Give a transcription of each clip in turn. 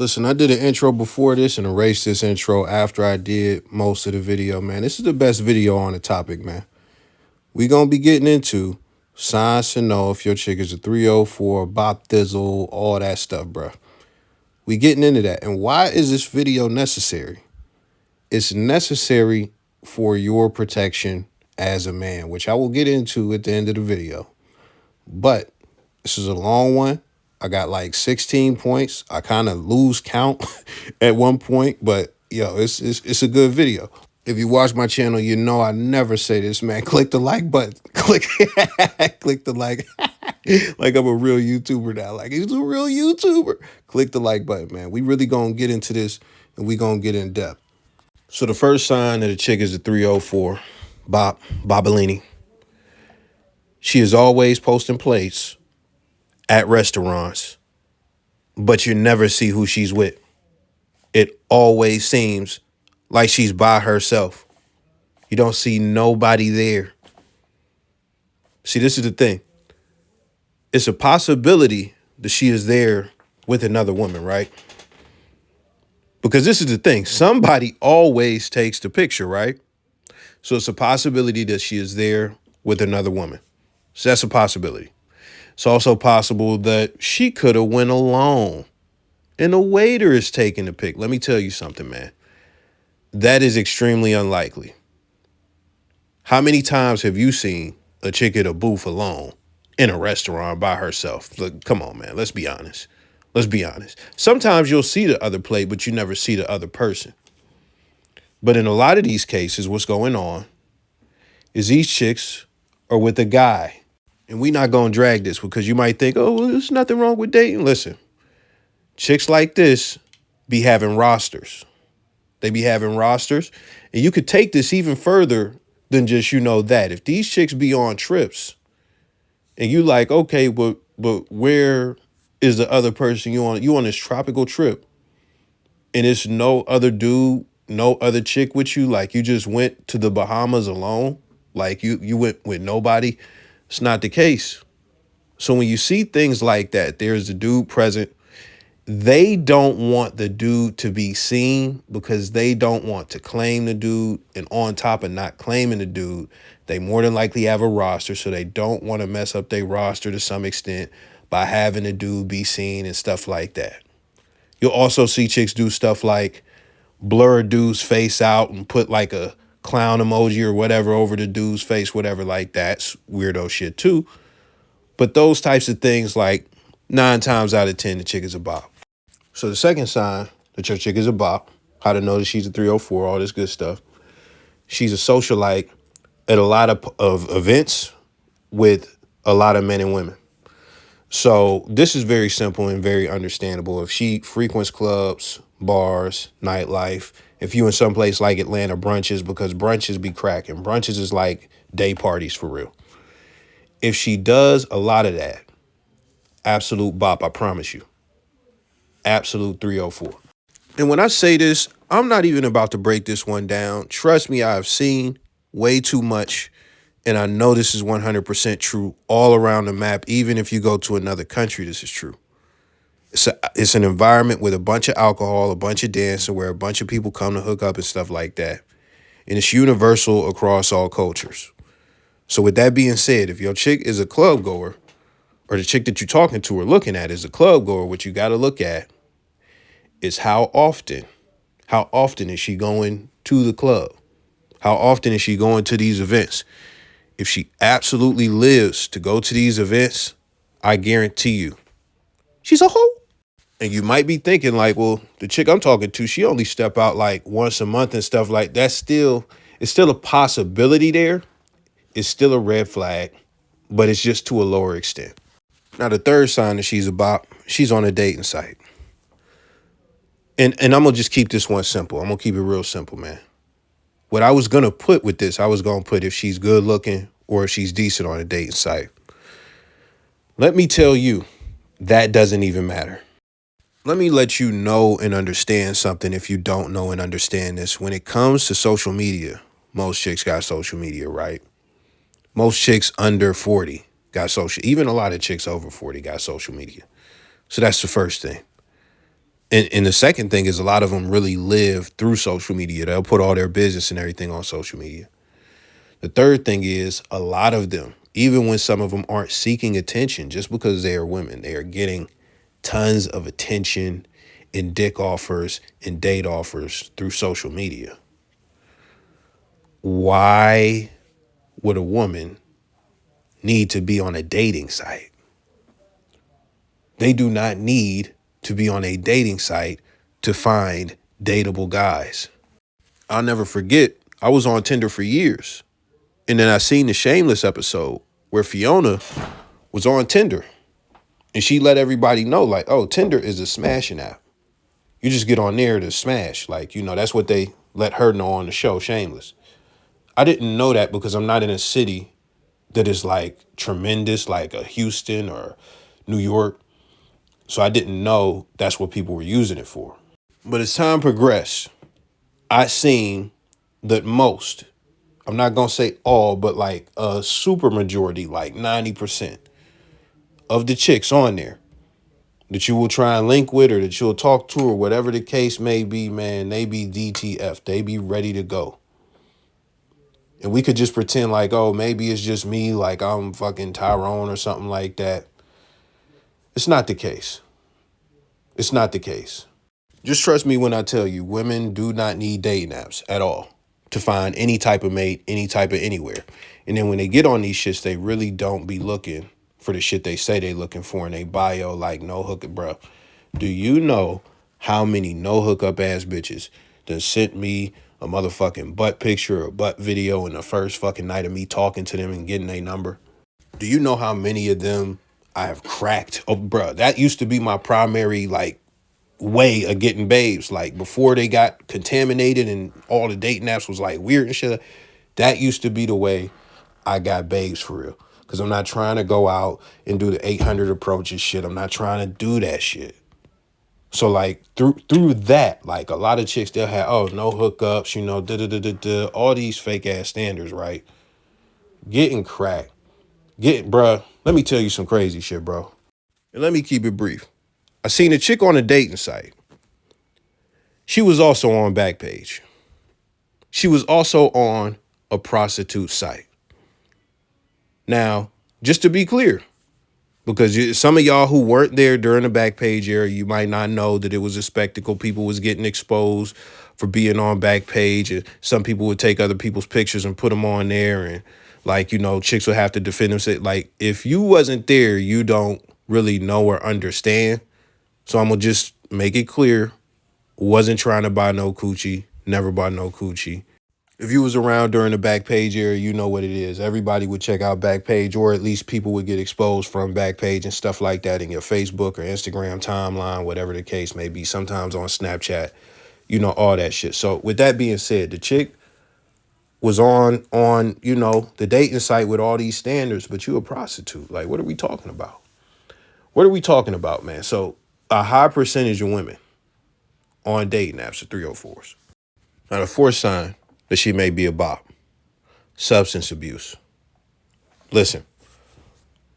Listen, I did an intro before this and erased this intro after I did most of the video, man. This is the best video on the topic, man. We gonna be getting into signs to know if your chick is a 304, bop thizzle, all that stuff, bruh. We getting into that. And why is this video necessary? It's necessary for your protection as a man, which I will get into at the end of the video. But this is a long one. I got like 16 points. I kind of lose count at one point, but yo, it's a good video. If you watch my channel, you know I never say this, man. Click the like button. Click the like. Like I'm a real YouTuber now. Like he's a real YouTuber. Click the like button, man. We really gonna get into this and we gonna get in depth. So the first sign that a chick is a 304, Bobolini. She is always posting plates at restaurants, but you never see who she's with. It always seems like she's by herself. You don't see nobody there. See, this is the thing. It's a possibility that she is there with another woman, right? Because this is the thing. Somebody always takes the picture, right? So it's a possibility that she is there with another woman. So that's a possibility. It's also possible that she could have went alone and the waiter is taking the pic. Let me tell you something, man. That is extremely unlikely. How many times have you seen a chick at a booth alone in a restaurant by herself? Look, come on, man. Let's be honest. Let's be honest. Sometimes you'll see the other plate, but you never see the other person. But in a lot of these cases, what's going on is these chicks are with a guy. And we not going to drag this because you might think, oh, well, there's nothing wrong with dating. Listen, chicks like this be having rosters. They be having rosters. And you could take this even further than just, that. If these chicks be on trips and you like, okay, but where is the other person you on this tropical trip and it's no other dude, no other chick with you? Like you just went to the Bahamas alone. Like you went with nobody. It's not the case. So when you see things like that, there's a dude present. They don't want the dude to be seen because they don't want to claim the dude. And on top of not claiming the dude, they more than likely have a roster. So they don't want to mess up their roster to some extent by having the dude be seen and stuff like that. You'll also see chicks do stuff like blur a dude's face out and put like a clown emoji or whatever over the dude's face, whatever like that's weirdo shit too. But those types of things, like 9 times out of 10, the chick is a bop. So the second sign that your chick is a bop, how to know that she's a 304, all this good stuff. She's a socialite at a lot of events with a lot of men and women. So this is very simple and very understandable. If she frequents clubs, bars, nightlife, if you in some place like Atlanta, brunches, because brunches be cracking. Brunches is like day parties for real. If she does a lot of that, absolute bop, I promise you. Absolute 304. And when I say this, I'm not even about to break this one down. Trust me, I've seen way too much. And I know this is 100% true all around the map. Even if you go to another country, this is true. It's an environment with a bunch of alcohol, a bunch of dancing, where a bunch of people come to hook up and stuff like that. And it's universal across all cultures. So with that being said, if your chick is a club goer, or the chick that you're talking to or looking at is a club goer, what you got to look at is how often is she going to the club? How often is she going to these events? If she absolutely lives to go to these events, I guarantee you, she's a hoe. And you might be thinking like, well, the chick I'm talking to, she only step out like once a month and stuff like that. It's still a possibility there. It's still a red flag, but it's just to a lower extent. Now, the third sign that she's a bop, she's on a dating site. And I'm going to just keep this one simple. I'm going to keep it real simple, man. What I was going to put with this, I was going to put if she's good looking or if she's decent on a dating site. Let me tell you, that doesn't even matter. Let me let you know and understand something if you don't know and understand this. When it comes to social media, most chicks got social media, right? Most chicks under 40 got social. Even a lot of chicks over 40 got social media. So that's the first thing. And the second thing is a lot of them really live through social media. They'll put all their business and everything on social media. The third thing is a lot of them, even when some of them aren't seeking attention, just because they are women, they are getting tons of attention and dick offers and date offers through social media. Why would a woman need to be on a dating site? They do not need to be on a dating site to find dateable guys. I'll never forget, I was on Tinder for years. And then I seen the Shameless episode where Fiona was on Tinder. And she let everybody know, like, oh, Tinder is a smashing app. You just get on there to smash. Like, that's what they let her know on the show, Shameless. I didn't know that because I'm not in a city that is like tremendous, like a Houston or New York. So I didn't know that's what people were using it for. But as time progressed, I seen that most, I'm not going to say all, but like a super majority, like 90% of the chicks on there that you will try and link with or that you'll talk to or whatever the case may be, man, they be DTF. They be ready to go. And we could just pretend like, oh, maybe it's just me, like I'm fucking Tyrone or something like that. It's not the case. It's not the case. Just trust me when I tell you, women do not need dating apps at all to find any type of mate, any type of anywhere. And then when they get on these shits, they really don't be looking for the shit they say they looking for in their bio, like no hookup, bro. Do you know how many no hookup ass bitches that sent me a motherfucking butt picture or butt video in the first fucking night of me talking to them and getting their number? Do you know how many of them I have cracked? Oh, bro, that used to be my primary, like, way of getting babes. Like, before they got contaminated and all the dating apps was, like, weird and shit. That used to be the way I got babes for real. Because I'm not trying to go out and do the 800 approaches shit. I'm not trying to do that shit. So, like, through that, like, a lot of chicks, they'll have, oh, no hookups, all these fake-ass standards, right? Getting cracked. Bruh, let me tell you some crazy shit, bro. And let me keep it brief. I seen a chick on a dating site. She was also on Backpage. She was also on a prostitute site. Now, just to be clear, because some of y'all who weren't there during the Backpage era, you might not know that it was a spectacle. People was getting exposed for being on Backpage, and some people would take other people's pictures and put them on there, and like, chicks would have to defend themselves. Like, if you wasn't there, you don't really know or understand. So I'm gonna just make it clear, wasn't trying to buy no coochie, never bought no coochie. If you was around during the Backpage era, you know what it is. Everybody would check out Backpage, or at least people would get exposed from Backpage and stuff like that in your Facebook or Instagram timeline, whatever the case may be, sometimes on Snapchat, all that shit. So with that being said, the chick was on the dating site with all these standards, but you a prostitute. Like, what are we talking about? What are we talking about, man? So a high percentage of women on dating apps are 304s. Now, the fourth sign that she may be a bop: substance abuse. Listen,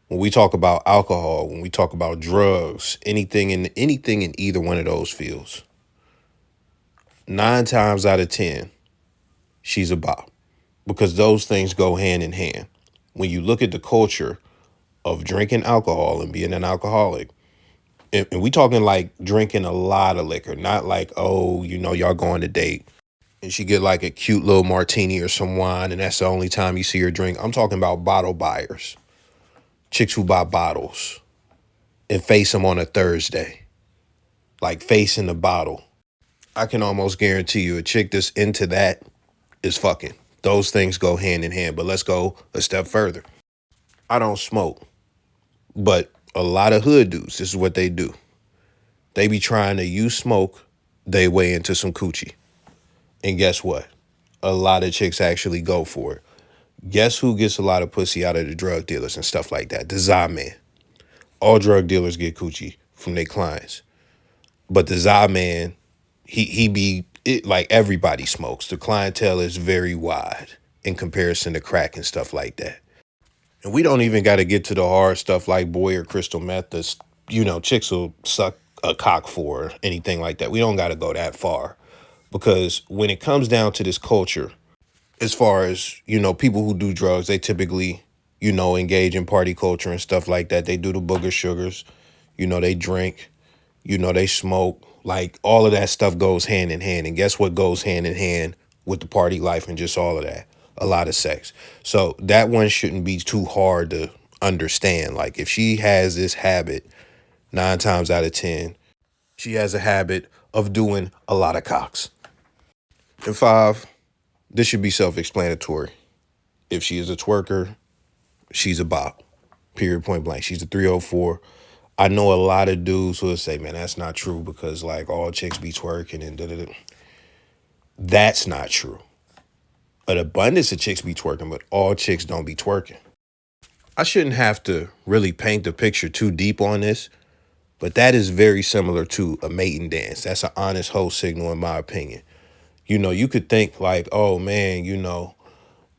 when we talk about alcohol, when we talk about drugs, anything in either one of those fields, 9 times out of 10, she's a bop, because those things go hand in hand. When you look at the culture of drinking alcohol and being an alcoholic, and we talking like drinking a lot of liquor, not like, oh, y'all go on a date and she get like a cute little martini or some wine, and that's the only time you see her drink. I'm talking about bottle buyers, chicks who buy bottles and face them on a Thursday, like facing the bottle. I can almost guarantee you a chick that's into that is fucking. Those things go hand in hand. But let's go a step further. I don't smoke, but a lot of hood dudes, this is what they do. They be trying to use smoke they way into some coochie. And guess what? A lot of chicks actually go for it. Guess who gets a lot of pussy out of the drug dealers and stuff like that? The Za Man. All drug dealers get coochie from their clients. But the Za Man, he be, like, everybody smokes. The clientele is very wide in comparison to crack and stuff like that. And we don't even got to get to the hard stuff like boy or crystal meth. That's, chicks will suck a cock for or anything like that. We don't got to go that far, because when it comes down to this culture, as far as, people who do drugs, they typically, engage in party culture and stuff like that. They do the booger sugars, they drink, they smoke. Like, all of that stuff goes hand in hand. And guess what goes hand in hand with the party life and just all of that? A lot of sex. So that one shouldn't be too hard to understand. Like, if she has this habit, 9 times out of 10, she has a habit of doing a lot of cocks. And 5, this should be self-explanatory. If she is a twerker, she's a bop. Period, point blank. She's a 304. I know a lot of dudes who will say, man, that's not true because, like, all chicks be twerking and da-da-da. That's not true. An abundance of chicks be twerking, but all chicks don't be twerking. I shouldn't have to really paint the picture too deep on this, but that is very similar to a mating dance. That's an honest hoe signal, in my opinion. You could think like, oh, man,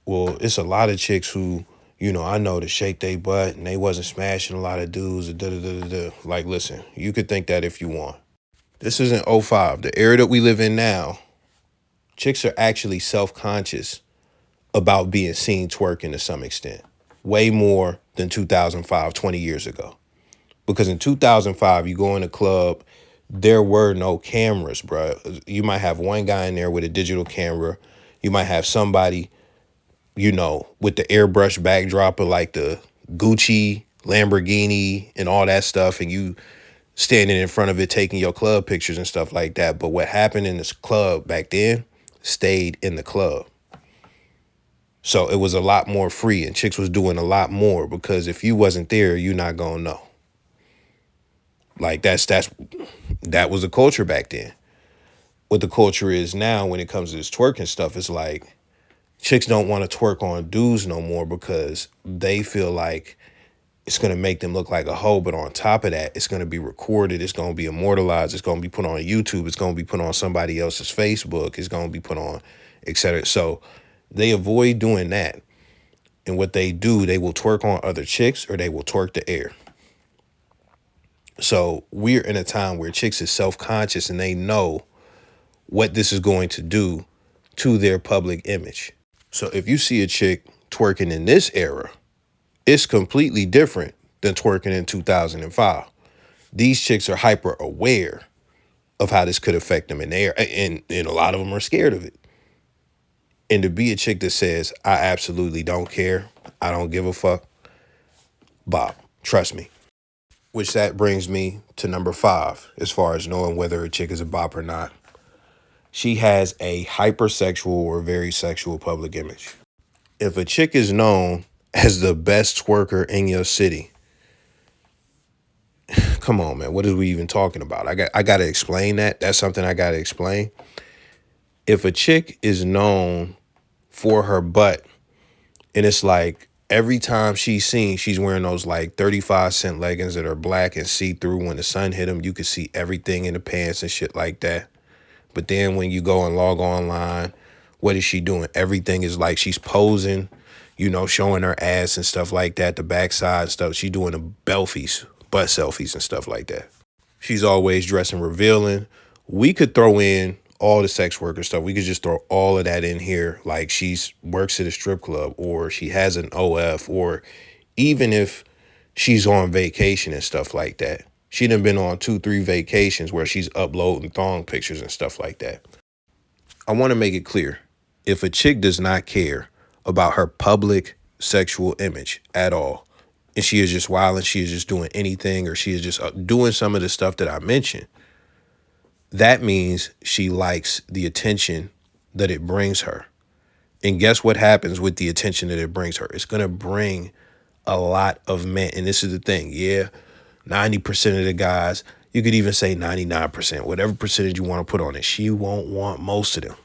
well, it's a lot of chicks who, I know to shake their butt and they wasn't smashing a lot of dudes. Da, da, da, da, da. Like, listen, you could think that if you want. This isn't '05. The era that we live in now, chicks are actually self-conscious about being seen twerking to some extent. Way more than 2005, 20 years ago. Because in 2005, you go in a club, there were no cameras, bro. You might have one guy in there with a digital camera. You might have somebody, with the airbrush backdrop of like the Gucci, Lamborghini, and all that stuff, and you standing in front of it taking your club pictures and stuff like that. But what happened in this club back then stayed in the club. So it was a lot more free, and chicks was doing a lot more, because if you wasn't there, you're not gonna know. Like, that was the culture back then. What the culture is now when it comes to this twerking stuff is like, chicks don't want to twerk on dudes no more because they feel like it's going to make them look like a hoe. But on top of that, it's going to be recorded. It's going to be immortalized. It's going to be put on YouTube. It's going to be put on somebody else's Facebook. It's going to be put on, etc. So they avoid doing that. And what they do, they will twerk on other chicks or they will twerk the air. So we're in a time where chicks is self-conscious and they know what this is going to do to their public image. So if you see a chick twerking in this era, it's completely different than twerking in 2005. These chicks are hyper aware of how this could affect them, and a lot of them are scared of it. And to be a chick that says, I absolutely don't care, I don't give a fuck, Bob, trust me. Which that brings me to number 5, as far as knowing whether a chick is a bop or not. She has a hypersexual or very sexual public image. If a chick is known as the best twerker in your city, come on, man, what are we even talking about? I got to explain that. That's something I got to explain. If a chick is known for her butt, and it's like every time she's seen, she's wearing those like 35-cent leggings that are black and see-through. When the sun hit them, you can see everything in the pants and shit like that. But then when you go and log online, what is she doing? Everything is like she's posing, showing her ass and stuff like that, the backside stuff. She doing the belfies, butt selfies and stuff like that. She's always dressing revealing. We could throw in all the sex worker stuff. We could just throw all of that in here. Like, she's works at a strip club, or she has an OF, or even if she's on vacation and stuff like that. She done been on 2-3 vacations where she's uploading thong pictures and stuff like that. I want to make it clear. If a chick does not care about her public sexual image at all, and she is just wild and she is just doing anything, or she is just doing some of the stuff that I mentioned, that means she likes the attention that it brings her. And guess what happens with the attention that it brings her? It's going to bring a lot of men. And this is the thing. Yeah, 90% of the guys, you could even say 99%, whatever percentage you want to put on it, she won't want most of them.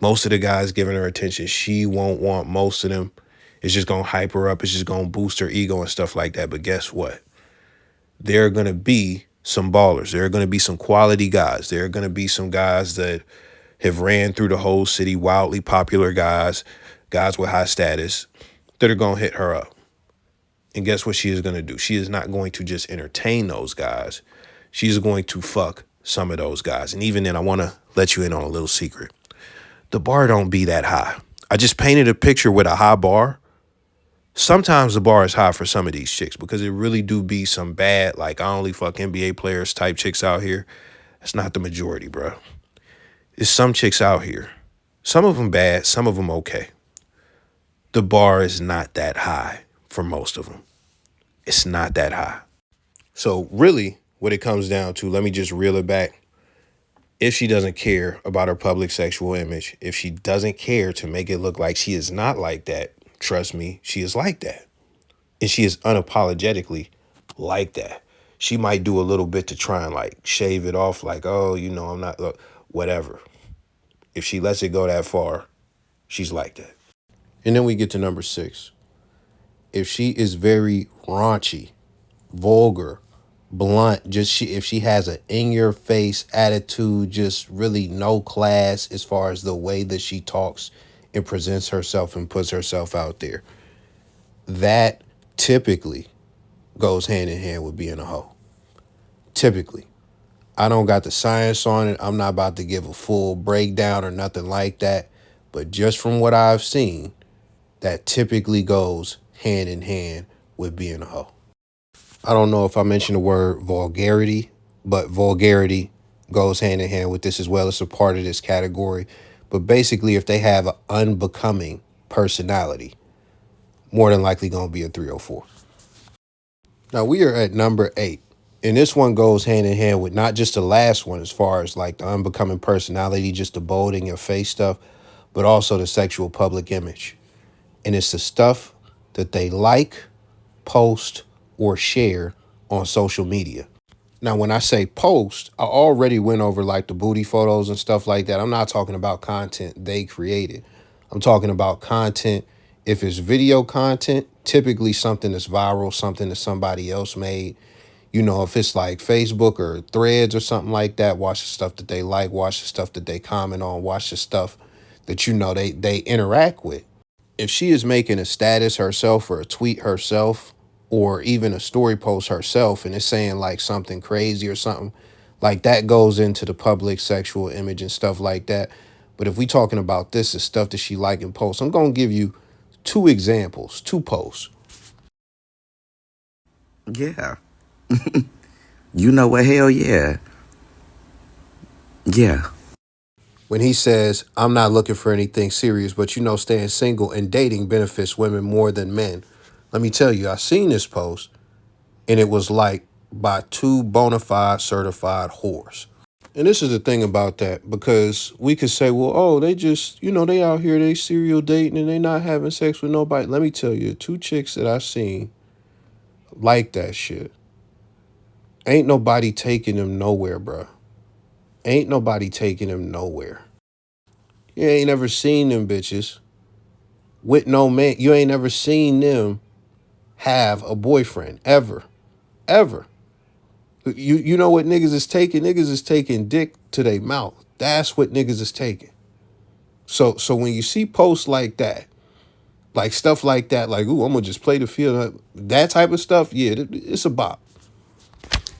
Most of the guys giving her attention, she won't want most of them. It's just going to hype her up. It's just going to boost her ego and stuff like that. But guess what? There are going to be some ballers. There are going to be some quality guys. There are going to be some guys that have ran through the whole city, wildly popular guys with high status, that are going to hit her up. And guess what she is going to do? She is not going to just entertain those guys. she's going to fuck some of those guys. And even then, I want to let you in on a little secret. The bar don't be that high. I just painted a picture with a high bar. Sometimes the bar is high for some of these chicks because it really do be some bad, like, I only fuck NBA players type chicks out here. That's not the majority, bro. There's some chicks out here. Some of them bad, some of them okay. The bar is not that high for most of them. It's not that high. So really, what it comes down to, let me just reel it back. If she doesn't care about her public sexual image, if she doesn't care to make it look like she is not like that, trust me, she is like that. And she is unapologetically like that. She might do a little bit to try and like shave it off, like, oh, you know, I'm not, whatever. If she lets it go that far, she's like that. And then we get to number 6. If she is very raunchy, vulgar, blunt, if she has an in-your-face attitude, just really no class as far as the way that she talks and presents herself and puts herself out there, that typically goes hand in hand with being a hoe. Typically. I don't got the science on it. I'm not about to give a full breakdown or nothing like that. But just from what I've seen, that typically goes hand in hand with being a hoe. I don't know if I mentioned the word vulgarity, but vulgarity goes hand in hand with this as well. It's a part of this category. But basically, if they have an unbecoming personality, more than likely going to be a 304. Now, we are at number 8. And this one goes hand in hand with not just the last one as far as like the unbecoming personality, just the bold in your face stuff, but also the sexual public image. And it's the stuff that they like, post, or share on social media. Now, when I say post, I already went over like the booty photos and stuff like that. I'm not talking about content they created. I'm talking about content. If it's video content, typically something that's viral, something that somebody else made. You know, if it's like Facebook or Threads or something like that, watch the stuff that they like, watch the stuff that they comment on, watch the stuff that, you know, they interact with. If she is making a status herself or a tweet herself or even a story post herself and it's saying like something crazy or something, like that goes into the public sexual image and stuff like that. But if we talking about this is stuff that she like and posts, I'm going to give you 2 examples, 2 posts. Yeah. You know what? Hell yeah. Yeah. When he says, I'm not looking for anything serious, but you know, staying single and dating benefits women more than men. Let me tell you, I seen this post and it was like by 2 bona fide certified whores. And this is the thing about that, because we could say, well, oh, they just, you know, they out here, they serial dating and they not having sex with nobody. Let me tell you, 2 chicks that I seen like that shit. Ain't nobody taking them nowhere, bro. Ain't nobody taking them nowhere. You ain't never seen them bitches with no man. You ain't never seen them have a boyfriend ever, ever. You know what niggas is taking? Niggas is taking dick to their mouth. That's what niggas is taking. So when you see posts like that, like stuff like that, like, ooh, I'm gonna just play the field, that type of stuff, yeah, it's a bop.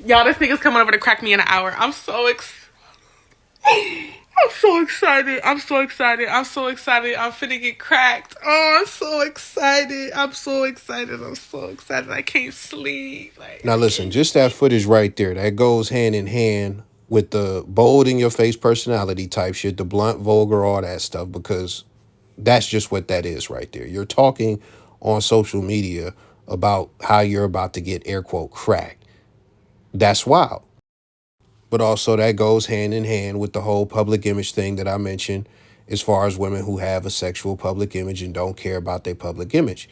Y'all, this nigga's coming over to crack me in an hour. I'm so excited. I'm so excited. I'm so excited. I'm so excited. I'm finna get cracked. Oh, I'm so excited. I'm so excited. I'm so excited. I can't sleep. Like, now listen, just that footage right there, that goes hand in hand with the bold in your face personality type shit, the blunt, vulgar, all that stuff, because that's just what that is right there. You're talking on social media about how you're about to get air quote cracked. That's wild. But also that goes hand in hand with the whole public image thing that I mentioned as far as women who have a sexual public image and don't care about their public image.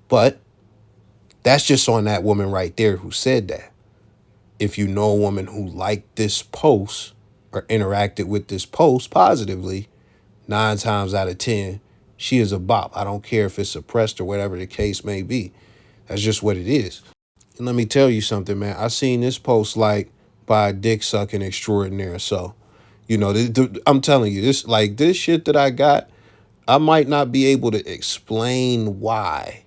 But that's just on that woman right there who said that. If you know a woman who liked this post or interacted with this post positively, 9 times out of 10, she is a bop. I don't care if it's suppressed or whatever the case may be. That's just what it is. And let me tell you something, man. I seen this post like by a dick sucking extraordinaire. So, you know, I'm telling you, this shit that I got, I might not be able to explain why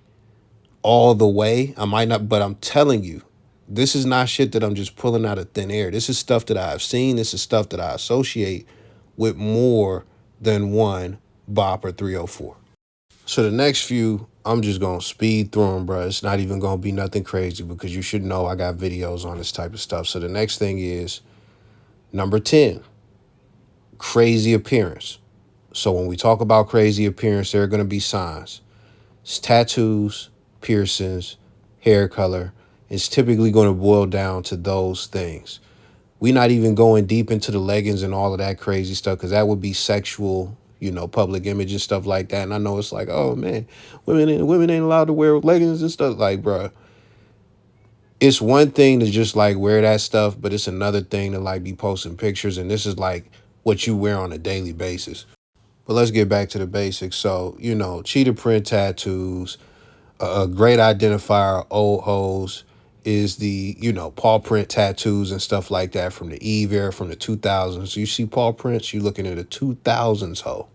all the way. I might not, but I'm telling you, This is not shit that I'm just pulling out of thin air. This is stuff that I've seen. This is stuff that I associate with more than one bop or 304. So the next few, I'm just going to speed through them, bro. It's not even going to be nothing crazy because you should know I got videos on this type of stuff. So the next thing is number 10, crazy appearance. So when we talk about crazy appearance, there are going to be signs. It's tattoos, piercings, hair color. It's typically going to boil down to those things. We're not even going deep into the leggings and all of that crazy stuff because that would be sexual, public image and stuff like that. And I know it's like, oh man, women ain't allowed to wear leggings and stuff. Like, bruh, it's one thing to just like wear that stuff, but it's another thing to like be posting pictures. And this is like what you wear on a daily basis. But let's get back to the basics. So, cheetah print tattoos, a great identifier of old hoes is the, paw print tattoos and stuff like that from the Eve era, from the 2000s. You see paw prints, you're looking at a 2000s hoe.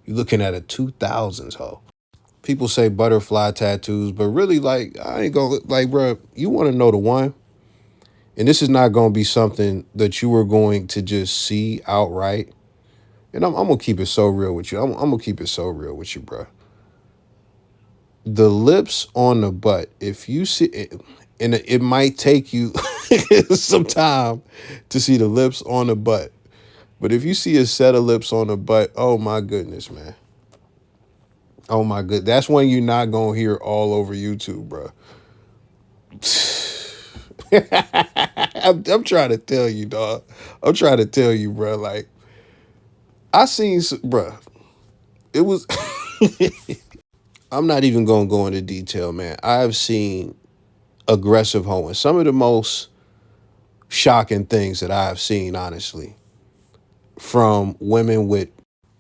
You're looking at a 2000s hoe. People say butterfly tattoos, but really, like, I ain't gonna, like, bro, you want to know the one? And this is not going to be something that you are going to just see outright. And I'm going to keep it so real with you. I'm going to keep it so real with you, bro. The lips on the butt, if you see it, and it might take you some time to see the lips on the butt. But if you see a set of lips on the butt, oh my goodness, man. Oh my good. That's one you're not going to hear all over YouTube, bro. I'm trying to tell you, dog. I'm trying to tell you, bro. Like, I seen, bro, it was... I'm not even going to go into detail, man. I've seen aggressive hoeing. Some of the most shocking things that I've seen, honestly, from women with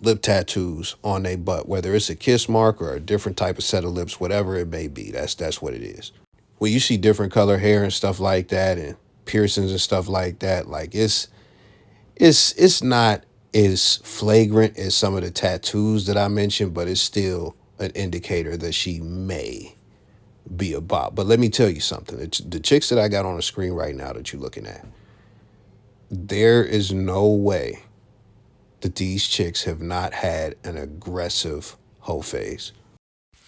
lip tattoos on their butt, whether it's a kiss mark or a different type of set of lips, whatever it may be. That's what it is. When you see different color hair and stuff like that and piercings and stuff like that, like it's not as flagrant as some of the tattoos that I mentioned, but it's still an indicator that she may be a bop. But let me tell you something. The chicks that I got on the screen right now that you're looking at, there is no way that these chicks have not had an aggressive hoe phase.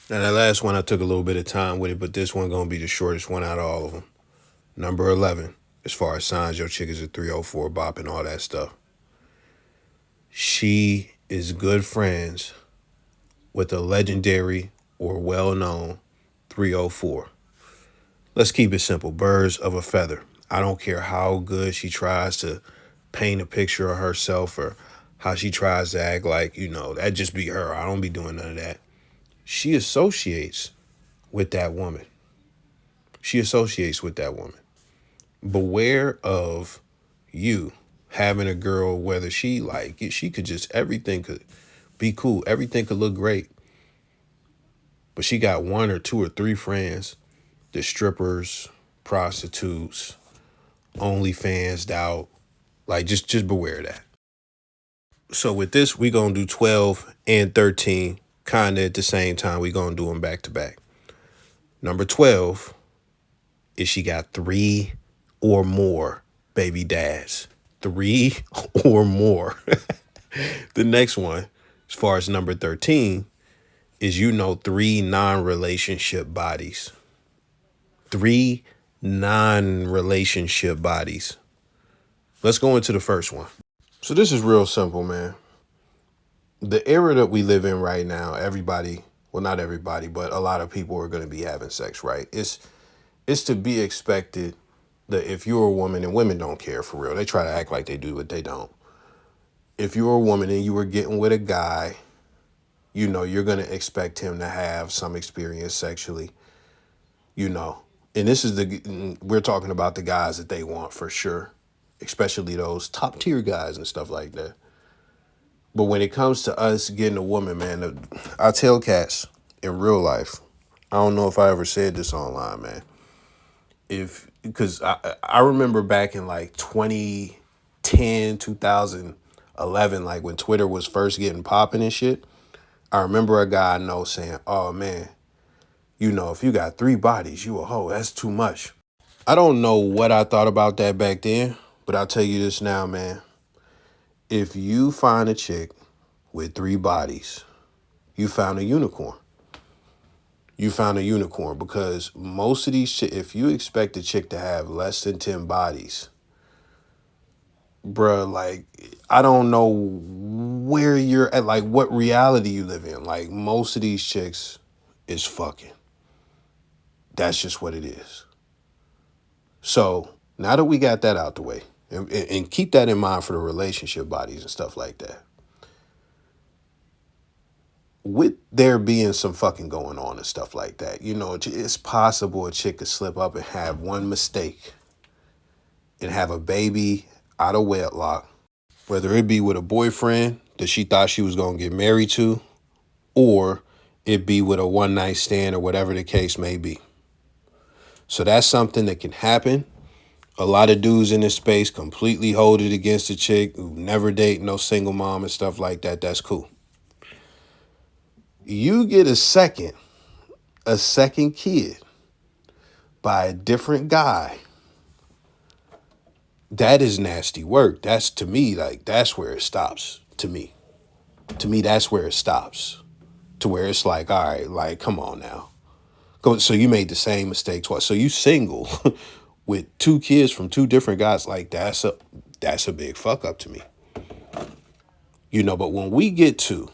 Now, that last one, I took a little bit of time with it, but this one going to be the shortest one out of all of them. Number 11, as far as signs your chick is a 304 bop and all that stuff. She is good friends with a legendary or well-known 304. Let's keep it simple. Birds of a feather. I don't care how good she tries to paint a picture of herself or how she tries to act like, that just be her. I don't be doing none of that. She associates with that woman. She associates with that woman. Beware of you having a girl, whether she could just, everything could be cool. Everything could look great. But she got one or two or three friends, the strippers, prostitutes, OnlyFans out. Like, just beware of that. So with this, we going to do 12 and 13 kind of at the same time. We going to do them back to back. Number 12 is she got 3 or more baby dads. 3 or more. The next one, as far as number 13, is 3 non-relationship bodies. 3 non-relationship bodies. Let's go into the first one. So this is real simple, man. The era that we live in right now, everybody, well, not everybody, but a lot of people are going to be having sex, right? It's to be expected that if you're a woman, and women don't care for real, they try to act like they do, but they don't. If you're a woman and you were getting with a guy, you're going to expect him to have some experience sexually, And this is we're talking about the guys that they want for sure, especially those top tier guys and stuff like that. But when it comes to us getting a woman, man, I tell cats in real life, I don't know if I ever said this online, man. Because I remember back in like 2010, 2011, like when Twitter was first getting popping and shit, I remember a guy I know saying, oh man, if you got 3 bodies, you a hoe. That's too much. I don't know what I thought about that back then, but I'll tell you this now, man. If you find a chick with 3 bodies, you found a unicorn. You found a unicorn because most of these if you expect a chick to have less than 10 bodies, bruh, like, I don't know where you're at, like, what reality you live in. Like, most of these chicks is fucking. That's just what it is. So, now that we got that out the way, and keep that in mind for the relationship bodies and stuff like that. With there being some fucking going on and stuff like that, you know, it's possible a chick could slip up and have one mistake and have a baby out of wedlock, whether it be with a boyfriend that she thought she was going to get married to, or it be with a one night stand or whatever the case may be. So that's something that can happen. A lot of dudes in this space completely hold it against a chick who never date no single mom and stuff like that. That's cool. You get a second kid by a different guy. That is nasty work. That's, to me, like, that's where it stops. To me, that's where it stops. To where it's like, all right, like, come on now. So you made the same mistake twice. So you single with 2 kids from 2 different guys. Like, that's a big fuck up to me. You know, but when we get to,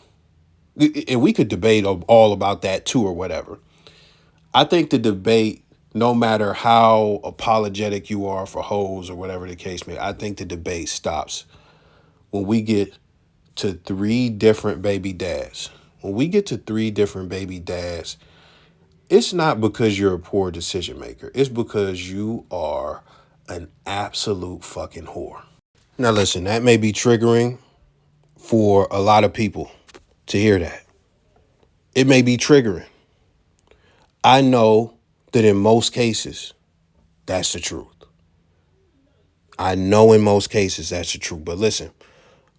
and we could debate all about that too or whatever. I think the debate, no matter how apologetic you are for hoes or whatever the case may, I think the debate stops when we get to 3 different baby dads. When we get to 3 different baby dads, it's not because you're a poor decision maker. It's because you are an absolute fucking whore. Now listen, that may be triggering for a lot of people to hear that. It may be triggering. I know that in most cases, that's the truth. I know in most cases that's the truth. But listen,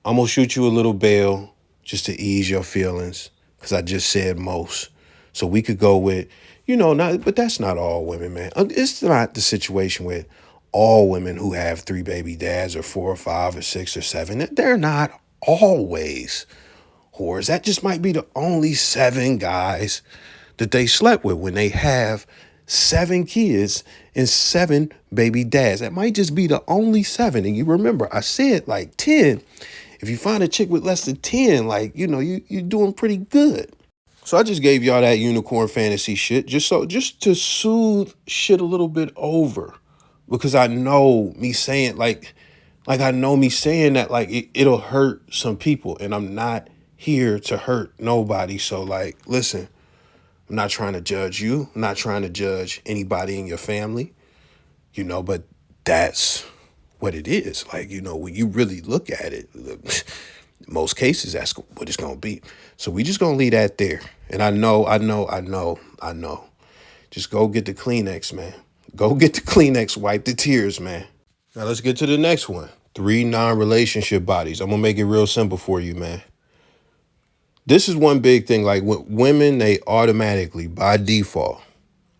I'm going to shoot you a little bail just to ease your feelings because I just said most. So we could go with, but that's not all women, man. It's not the situation with all women who have 3 baby dads or 4 or 5 or 6 or 7. They're not always whores. That just might be the only 7 guys that they slept with when they have 7 kids and 7 baby dads. That might just be the only 7. And you remember, I said like 10. If you find a chick with less than 10, like, you're doing pretty good. So I just gave y'all that unicorn fantasy shit just to soothe shit a little bit over. Because I know me saying that, like, it'll hurt some people. And I'm not here to hurt nobody. So, like, listen, I'm not trying to judge you. I'm not trying to judge anybody in your family, but that's what it is. Like, when you really look at it, most cases, that's what it's going to be. So we just going to leave that there. And I know. Just go get the Kleenex, man. Go get the Kleenex, wipe the tears, man. Now let's get to the next one. 3 non-relationship bodies. I'm going to make it real simple for you, man. This is one big thing. Like, women, they automatically, by default,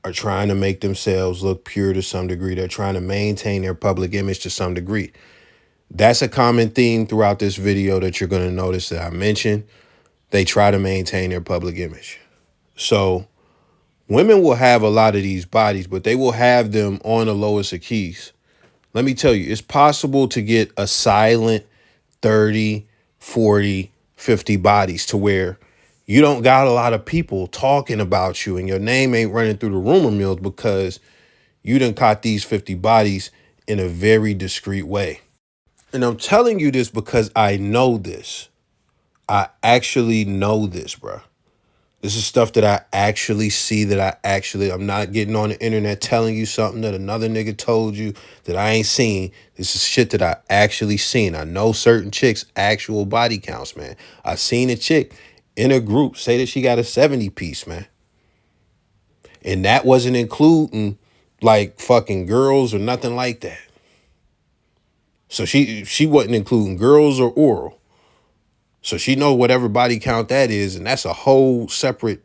are trying to make themselves look pure to some degree. They're trying to maintain their public image to some degree. That's a common theme throughout this video that you're going to notice that I mentioned. They try to maintain their public image. So women will have a lot of these bodies, but they will have them on the lowest of keys. Let me tell you, it's possible to get a silent 30, 40, 50 bodies to where you don't got a lot of people talking about you and your name ain't running through the rumor mills because you done caught these 50 bodies in a very discreet way. And I'm telling you this because I know this. I actually know this, bro. This is stuff that I actually see, I'm not getting on the internet telling you something that another nigga told you that I ain't seen. This is shit that I actually seen. I know certain chicks' actual body counts, man. I seen a chick in a group say that she got a 70 piece, man. And that wasn't including like fucking girls or nothing like that. So she wasn't including girls or oral. So she know whatever body count that is, and that's a whole separate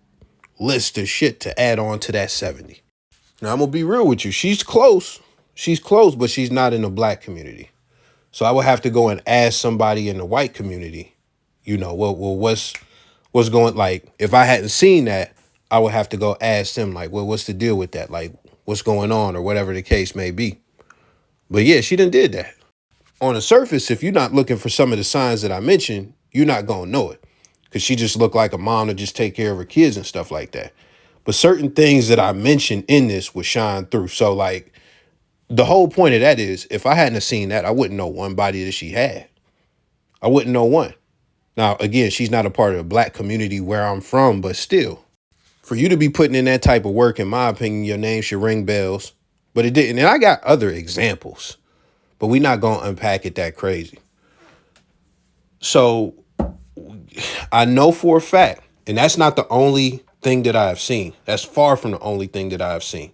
list of shit to add on to that 70. Now, I'm going to be real with you. She's close. She's close, but she's not in the black community. So I would have to go and ask somebody in the white community, what's going, like, if I hadn't seen that, I would have to go ask them, like, well, what's the deal with that? Like, what's going on, or whatever the case may be. But yeah, she done did that. On the surface, if you're not looking for some of the signs that I mentioned, you're not going to know it, because she just looked like a mom to just take care of her kids and stuff like that. But certain things that I mentioned in this would shine through. So, like, the whole point of that is, if I hadn't have seen that, I wouldn't know one body that she had. I wouldn't know one. Now, again, she's not a part of the black community where I'm from, but still, for you to be putting in that type of work, in my opinion, your name should ring bells. But it didn't. And I got other examples, but we're not going to unpack it that crazy. So I know for a fact, and that's not the only thing that I have seen. That's far from the only thing that I have seen.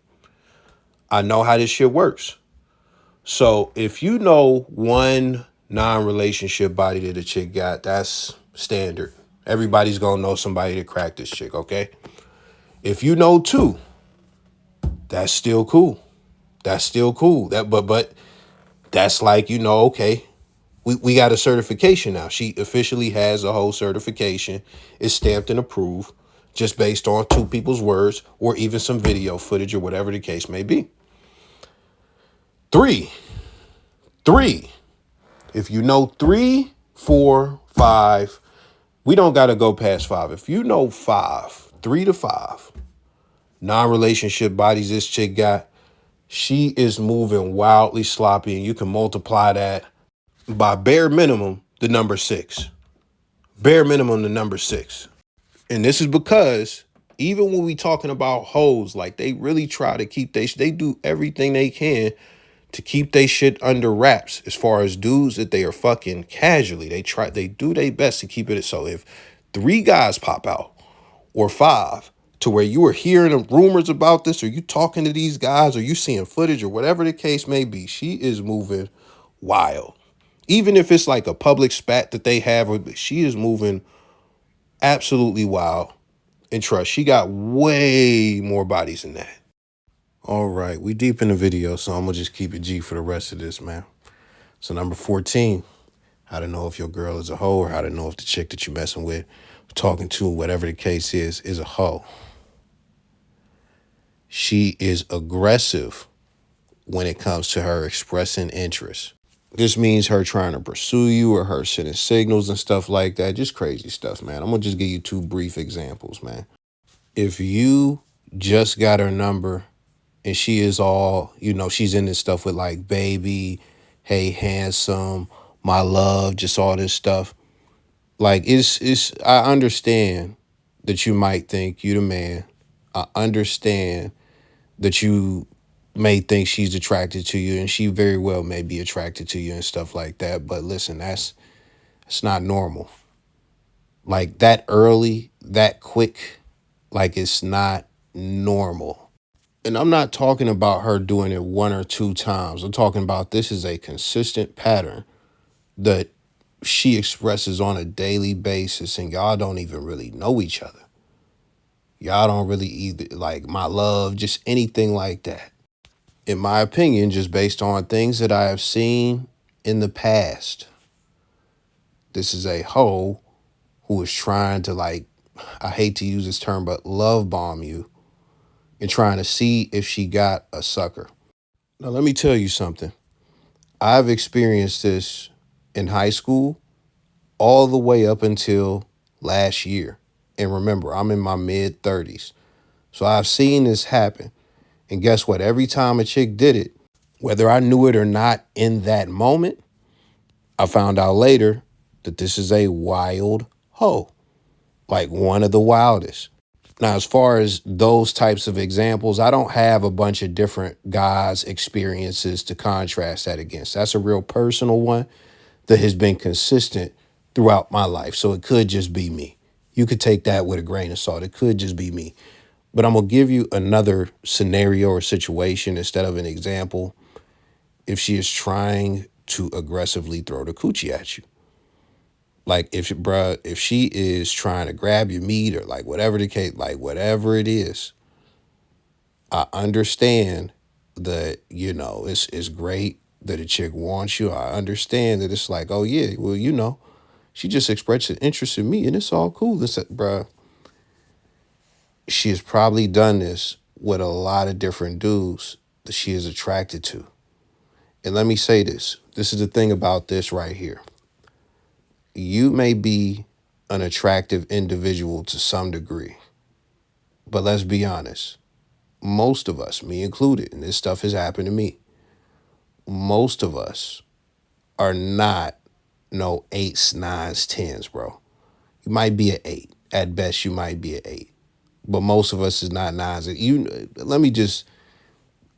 I know how this shit works. So if you know one non-relationship body that a chick got, that's standard. Everybody's going to know somebody that cracked this chick, okay? If you know two, that's still cool. That's still cool. But that's like, okay, we got a certification now. She officially has a whole certification. It's stamped and approved just based on two people's words or even some video footage or whatever the case may be. Three. If you know 3, 4, 5, we don't got to go past 5. If you know 5, 3 to 5 non-relationship bodies this chick got, she is moving wildly sloppy, and you can multiply that by bare minimum the number 6. Bare minimum the number 6. And this is because even when we talking about hoes, like, they really try to keep they do everything they can to keep they shit under wraps. As far as dudes that they are fucking casually, they do their best to keep it. So if 3 guys pop out, or 5, to where you are hearing rumors about this, or you talking to these guys, or you seeing footage, or whatever the case may be, she is moving wild. Even if it's like a public spat that they have, she is moving absolutely wild. And trust, she got way more bodies than that. All right, we deep in the video, so I'm gonna just keep it G for the rest of this, man. So number 14, how to know if your girl is a hoe, or how to know if the chick that you're messing with, talking to, whatever the case is a hoe. She is aggressive when it comes to her expressing interest. This means her trying to pursue you, or her sending signals and stuff like that. Just crazy stuff, man. I'm going to just give you 2 brief examples, man. If you just got her number and she is all, she's in this stuff with like, baby, hey, handsome, my love, just all this stuff. Like, I understand that you might think you the man. I understand that you may think she's attracted to you, and she very well may be attracted to you and stuff like that. But listen, it's not normal. Like, that early, that quick, like, it's not normal. And I'm not talking about her doing it 1 or 2 times. I'm talking about this is a consistent pattern that she expresses on a daily basis, and y'all don't even really know each other. Y'all don't really either, like, my love, just anything like that. In my opinion, just based on things that I have seen in the past, this is a hoe who is trying to, like, I hate to use this term, but love bomb you, and trying to see if she got a sucker. Now, let me tell you something. I've experienced this in high school all the way up until last year. And remember, I'm in my mid-30s. So I've seen this happen. And guess what? Every time a chick did it, whether I knew it or not in that moment, I found out later that this is a wild hoe. Like, one of the wildest. Now, as far as those types of examples, I don't have a bunch of different guys' experiences to contrast that against. That's a real personal one that has been consistent throughout my life. So it could just be me. You could take that with a grain of salt. It could just be me. But I'm going to give you another scenario or situation instead of an example. If she is trying to aggressively throw the coochie at you. Like, if she is trying to grab your meat, or like whatever the case, like whatever it is, I understand that, it's great that a chick wants you. I understand that it's like, oh yeah, well, she just expressed an interest in me and it's all cool. It's bruh, she has probably done this with a lot of different dudes that she is attracted to. And let me say this. This is the thing about this right here. You may be an attractive individual to some degree, but let's be honest. Most of us, me included, and this stuff has happened to me, most of us are not no eights, nines, tens, bro. You might be an eight. At best, you might be an eight. But most of us is not nines. Let me just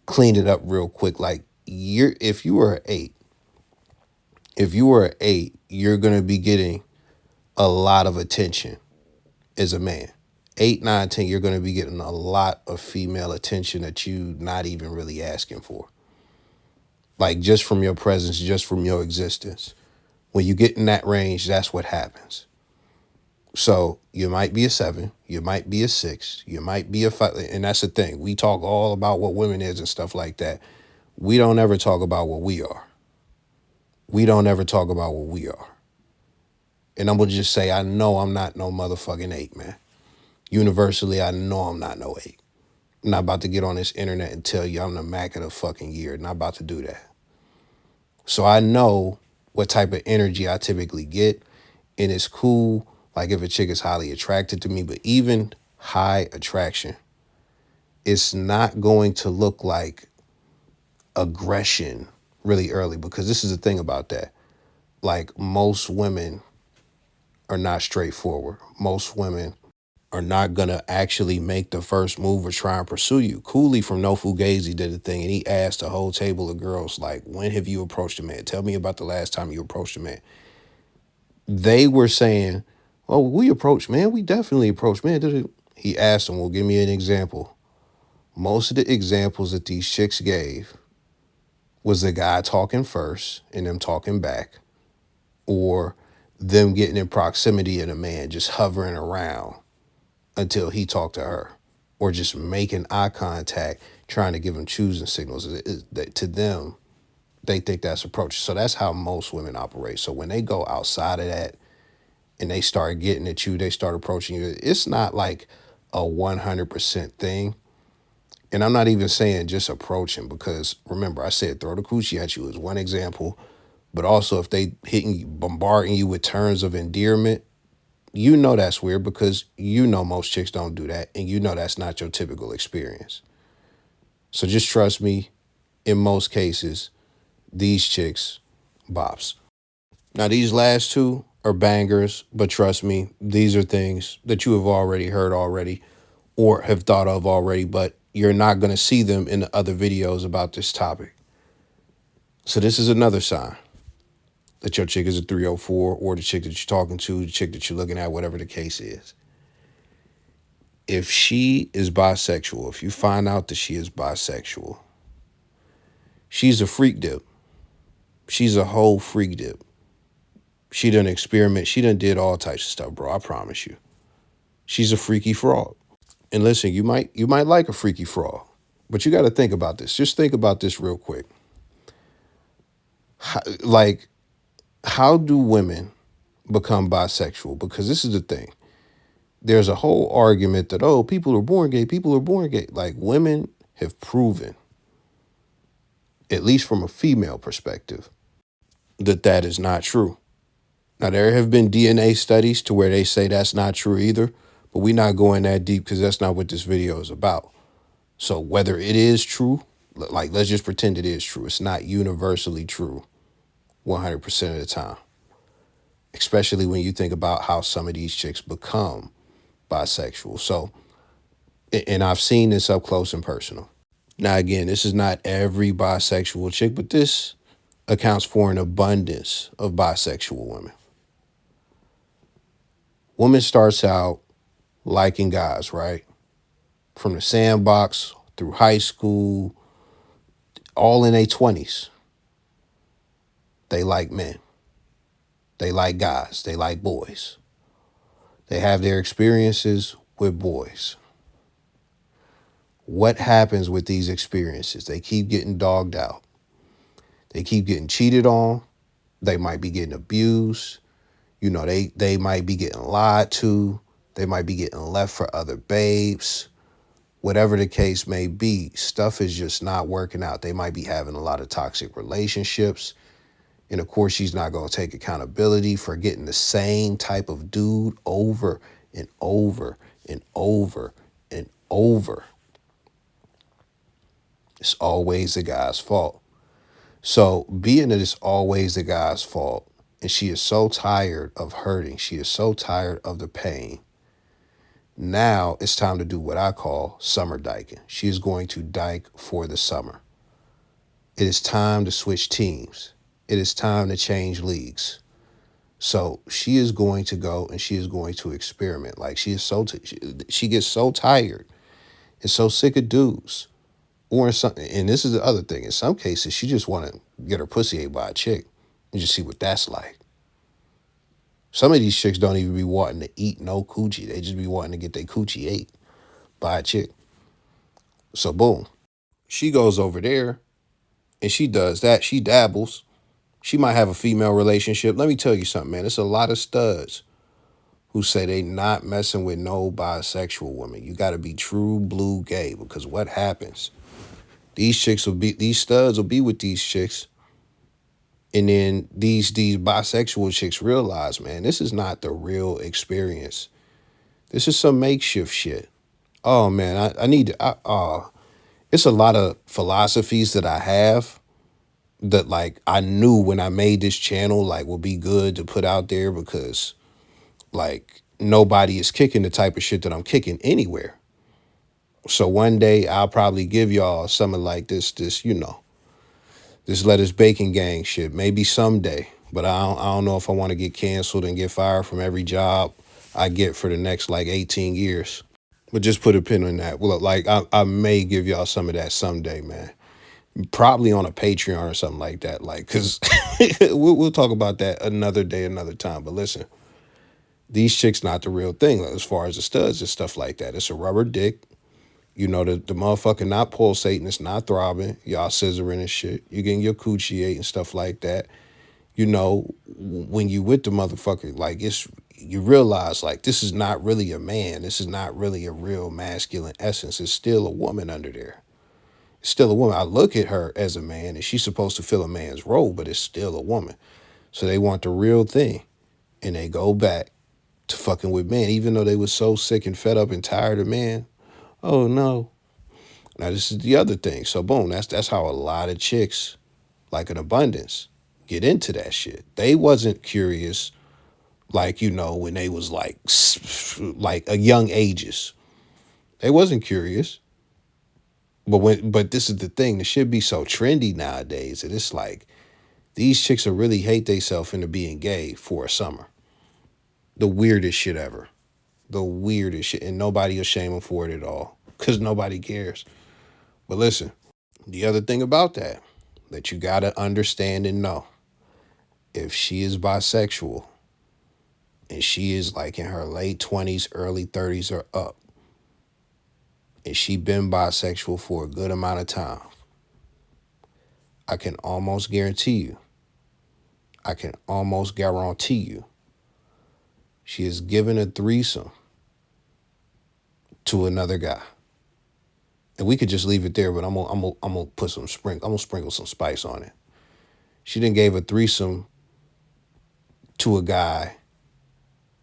clean it up real quick. Like if you were an eight, you're gonna be getting a lot of attention as a man. 8, 9, 10, you're gonna be getting a lot of female attention that you not even really asking for. Like just from your presence, just from your existence. When you get in that range, that's what happens. So you might be a 7, you might be a 6, you might be a 5, and that's the thing. We talk all about what women is and stuff like that. We don't ever talk about what we are. We don't ever talk about what we are. And I'm gonna just say, I know I'm not no motherfucking 8, man. Universally, I know I'm not no 8. I'm not about to get on this internet and tell you I'm the Mac of the fucking year. Not about to do that. So I know what type of energy I typically get. And it's cool, like if a chick is highly attracted to me, but even high attraction, it's not going to look like aggression really early, because this is the thing about that. Like most women are not straightforward. Most women are not gonna actually make the first move or try and pursue you. Cooley from No Fugazi did a thing and he asked a whole table of girls, like, when have you approached a man? Tell me about the last time you approached a man. They were saying, oh, we approached, man. We definitely approached, man. He asked them, well, give me an example. Most of the examples that these chicks gave was the guy talking first and them talking back, or them getting in proximity of the man, just hovering around until he talked to her, or just making eye contact, trying to give him choosing signals. To them, they think that's approach. So that's how most women operate. So when they go outside of that and they start getting at you, they start approaching you, it's not like a 100% thing. And I'm not even saying just approaching, because remember, I said throw the coochie at you is one example. But also if they bombarding you with terms of endearment, that's weird, because most chicks don't do that. And that's not your typical experience. So just trust me, in most cases, these chicks bops. Now, these last two are bangers, but trust me, these are things that you have already heard already or have thought of already, but you're not going to see them in the other videos about this topic. So this is another sign that your chick is a 304, or the chick that you're talking to, the chick that you're looking at, whatever the case is. If she is bisexual, if you find out that she is bisexual, she's a freak dip. She's a whole freak dip. She done experiment. She done did all types of stuff, bro. I promise you. She's a freaky frog. And listen, you might like a freaky frog, but you got to think about this. Just think about this real quick. How do women become bisexual? Because this is the thing. There's a whole argument that, oh, people are born gay. People are born gay. Like, women have proven, at least from a female perspective, that is not true. Now, there have been DNA studies to where they say that's not true either, but we're not going that deep because that's not what this video is about. So whether it is true, like, let's just pretend it is true. It's not universally true 100% of the time, especially when you think about how some of these chicks become bisexual. So, and I've seen this up close and personal. Now, again, this is not every bisexual chick, but this accounts for an abundance of bisexual women. Woman starts out liking guys, right? From the sandbox through high school, all in their 20s. They like men. They like guys. They like boys. They have their experiences with boys. What happens with these experiences? They keep getting dogged out. They keep getting cheated on. They might be getting abused. You know, they might be getting lied to. They might be getting left for other babes. Whatever the case may be, stuff is just not working out. They might be having a lot of toxic relationships. And of course, she's not going to take accountability for getting the same type of dude over and over and over and over. It's always the guy's fault. So being that it's always the guy's fault, and she is so tired of hurting, she is so tired of the pain, now it's time to do what I call summer dyking. She is going to dyke for the summer. It is time to switch teams. It is time to change leagues. So she is going to go and she is going to experiment. Like she is she gets so tired and so sick of dudes. Or in some, and this is the other thing. In some cases, she just want to get her pussy ate by a chick and just see what that's like. Some of these chicks don't even be wanting to eat no coochie. They just be wanting to get their coochie ate by a chick. So boom, she goes over there and she does that. She dabbles. She might have a female relationship. Let me tell you something, man. It's a lot of studs who say they not messing with no bisexual women. You got to be true blue gay, because what happens? These studs will be with these chicks. And then these bisexual chicks realize, man, this is not the real experience. This is some makeshift shit. Oh man, I need to, it's a lot of philosophies that I have that like I knew when I made this channel like would be good to put out there, because like nobody is kicking the type of shit that I'm kicking anywhere. So one day I'll probably give y'all something like this, this lettuce bacon gang shit. Maybe someday, but I don't know if I want to get canceled and get fired from every job I get for the next like 18 years. But just put a pin on that. Well, like I may give y'all some of that someday, man. Probably on a Patreon or something like that. Like, cause we'll talk about that another day, another time. But listen, these chicks not the real thing. Like, as far as the studs and stuff like that, it's a rubber dick. You know, the motherfucker not pulsating, it's not throbbing. Y'all scissoring and shit. You getting your coochie ate and stuff like that. You know, when you with the motherfucker, like you realize like this is not really a man. This is not really a real masculine essence. It's still a woman under there. It's still a woman. I look at her as a man and she's supposed to fill a man's role, but it's still a woman. So they want the real thing. And they go back to fucking with men, even though they was so sick and fed up and tired of men. Oh no. Now this is the other thing. So boom, that's how a lot of chicks, like an abundance, get into that shit. They wasn't curious, like, you know, when they was like a young ages. They wasn't curious. But this is the thing, the shit be so trendy nowadays that it's like these chicks will really hate themselves into being gay for a summer. The weirdest shit ever. The weirdest shit. And nobody will shame them for it at all, because nobody cares. But listen, the other thing about that you gotta understand and know, if she is bisexual and she is like in her late 20s, early 30s or up, and she been bisexual for a good amount of time, I can almost guarantee you, she is given a threesome to another guy. And we could just leave it there, but I'm gonna put I'm gonna sprinkle some spice on it. She then gave a threesome to a guy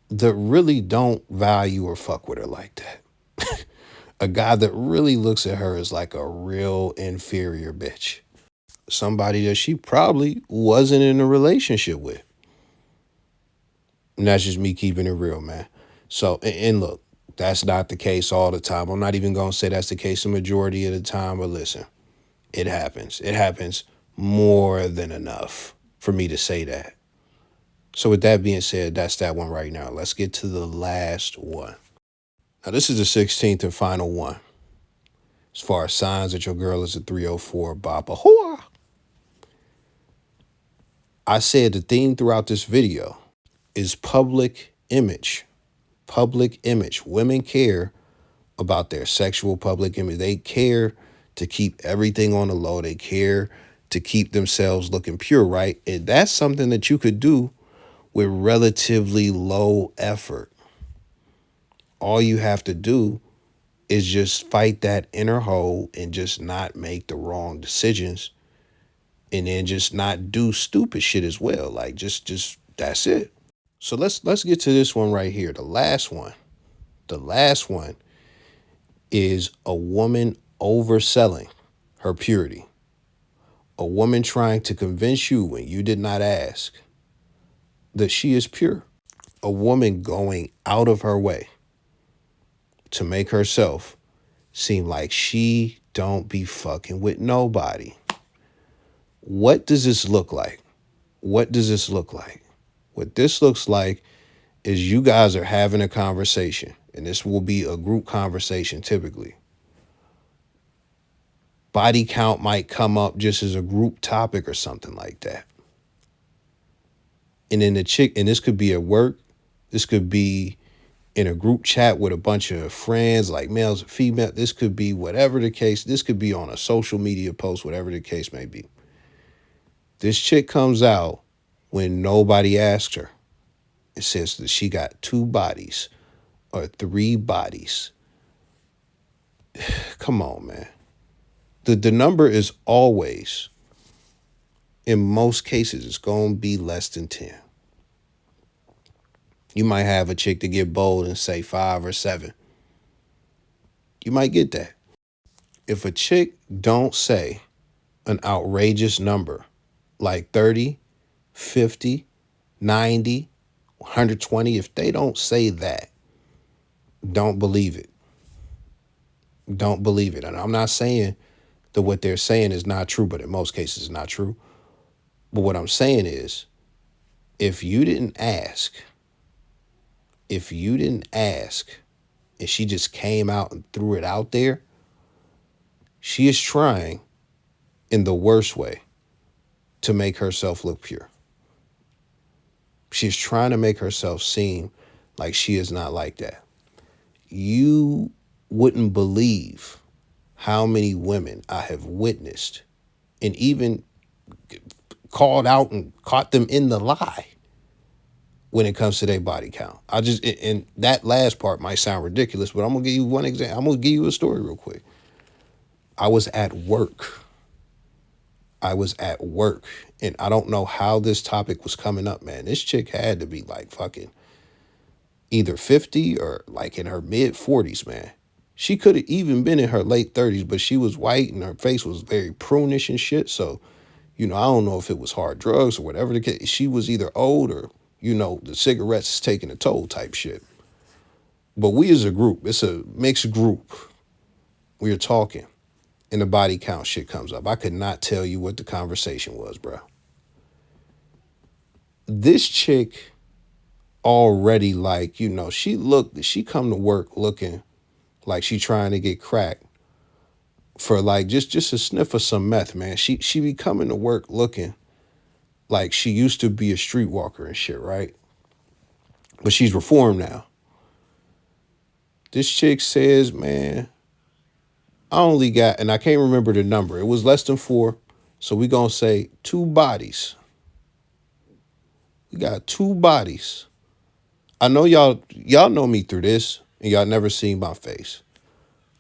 that really don't value or fuck with her like that. A guy that really looks at her as like a real inferior bitch. Somebody that she probably wasn't in a relationship with. And that's just me keeping it real, man. So, and look, that's not the case all the time. I'm not even going to say that's the case the majority of the time, but listen, it happens. It happens more than enough for me to say that. So with that being said, that's that one right now. Let's get to the last one. Now, this is the 16th and final one. As far as signs that your girl is a 304 bopper. Hoa! I said the theme throughout this video is public image. Public image. Women care about their sexual public image. They care to keep everything on the low. They care to keep themselves looking pure, right? And that's something that you could do with relatively low effort. All you have to do is just fight that inner hole and just not make the wrong decisions, and then just not do stupid shit as well. Like just that's it. So let's get to this one right here. The last one. The last one is a woman overselling her purity. A woman trying to convince you when you did not ask that she is pure. A woman going out of her way to make herself seem like she don't be fucking with nobody. What does this look like? What does this look like? What this looks like is you guys are having a conversation, and this will be a group conversation typically. Body count might come up just as a group topic or something like that. And then the chick, and this could be at work, this could be in a group chat with a bunch of friends, like males and females. This could be whatever the case. This could be on a social media post, whatever the case may be. This chick comes out when nobody asked her. It says that she got 2 bodies or 3 bodies. Come on, man. The number is always, in most cases, it's going to be less than 10. You might have a chick to get bold and say 5 or 7. You might get that. If a chick don't say an outrageous number like 30, 50, 90, 120, if they don't say that, don't believe it. Don't believe it. And I'm not saying that what they're saying is not true, but in most cases it's not true. But what I'm saying is, if you didn't ask, and she just came out and threw it out there, she is trying in the worst way to make herself look pure. She's trying to make herself seem like she is not like that. You wouldn't believe how many women I have witnessed and even called out and caught them in the lie when it comes to their body count. And that last part might sound ridiculous, but I'm going to give you one example. I'm going to give you a story real quick. I was at work, and I don't know how this topic was coming up, man. This chick had to be like fucking either 50 or like in her mid 40s, man. She could have even been in her late 30s, but she was white and her face was very prunish and shit. So, I don't know if it was hard drugs or whatever the case. She was either old or, the cigarettes is taking a toll type shit. But we as a group, it's a mixed group. We are talking and the body count shit comes up. I could not tell you what the conversation was, bro. This chick already she come to work looking like she trying to get cracked for like just a sniff of some meth, man. She be coming to work looking like she used to be a streetwalker and shit, right? But she's reformed now. This chick says, man, I only got, and I can't remember the number. It was less than 4. So we gonna say 2 bodies. We got 2 bodies. I know y'all know me through this, and y'all never seen my face.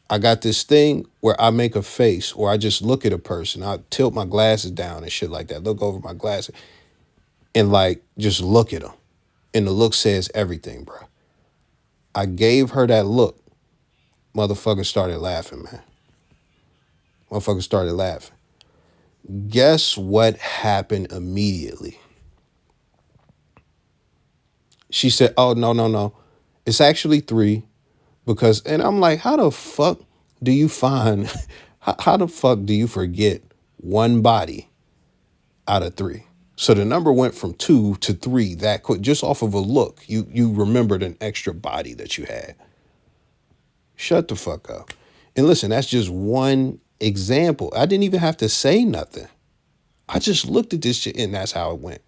I got this thing where I make a face, or I just look at a person. I tilt my glasses down and shit like that. Look over my glasses and like just look at them. And the look says everything, bro. I gave her that look. Motherfucker started laughing, man. Motherfucker started laughing. Guess what happened immediately? She said, oh, no. It's actually 3 because, and I'm like, how the fuck do you find, how the fuck do you forget 1 body out of 3? So the number went from 2 to 3 that quick, just off of a look. You remembered an extra body that you had. Shut the fuck up. And listen, that's just one example. I didn't even have to say nothing. I just looked at this shit and that's how it went.